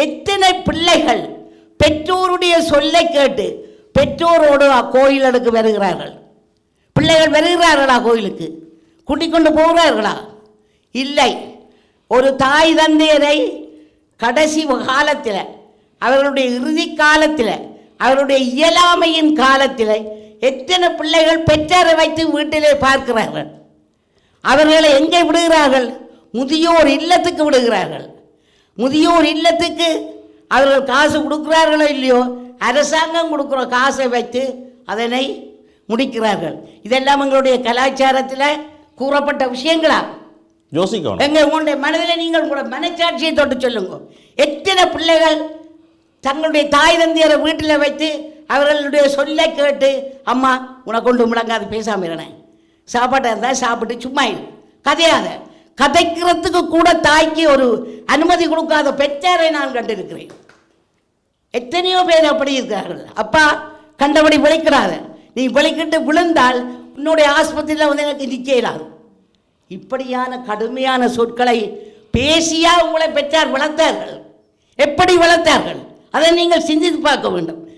எத்தனை பிள்ளைகள் பெற்றோருடைய சொல்லை கேட்டு பெற்றோரோடு கோயிலுக்கு வருகிறார்கள். பிள்ளைகள் வருகிறார்களா? கோயிலுக்கு கூட்டிக் கொண்டு போகிறார்களா? இல்லை. ஒரு தாய் தந்தையரை கடைசி காலத்தில், அவர்களுடைய இறுதி காலத்தில், அவருடைய இயலாமையின் காலத்தில் எத்தனை பிள்ளைகள் பெற்றாரை வைத்து வீட்டிலே பார்க்கிறார்கள். அவர்களை எங்கே விடுகிறார்கள்? முதியோர் இல்லத்துக்கு விடுகிறார்கள். முதியோர் இல்லத்துக்கு அவர்கள் காசு கொடுக்கிறார்களோ இல்லையோ, அரசாங்கம் கொடுக்குற காசை வைத்து அதனை முடிக்கிறார்கள். இதெல்லாம் எங்களுடைய கலாச்சாரத்தில் கூறப்பட்ட விஷயங்களா? யோசிக்கணும். எங்க உங்களுடைய மனதில் நீங்கள் கூட மனச்சாட்சியை தொட்டு சொல்லுங்க. எத்தனை பிள்ளைகள் தங்களுடைய தாய் தந்தையரை வீட்டில் வைத்து அவர்களுடைய சொல்லை கேட்டு, அம்மா உனக்கு கொண்டு முழங்காது பேசாமல் இருந்தேன், சாப்பாட்டை இருந்தால் சாப்பிட்டு சும்மா இரு, கதையாத, கதைக்கிறதுக்கு கூட தாய்க்கு ஒரு அனுமதி கொடுக்காத பெற்றாரை நான் கண்டிருக்கிறேன். எத்தனையோ பேர் அப்படி இருக்கிறார்கள். அப்பா கண்டபடி விளைக்கிறாத, நீ விளைக்கிட்டு விழுந்தால் உன்னுடைய ஆஸ்பத்திரியில் வந்து எனக்கு நிற்கலாது. இப்படியான கடுமையான சொற்களை பேசியா உங்களை பெற்றார் வளர்த்தார்கள். எப்படி வளர்த்தார்கள் அதை நீங்கள் சிந்தித்து பார்க்க வேண்டும்.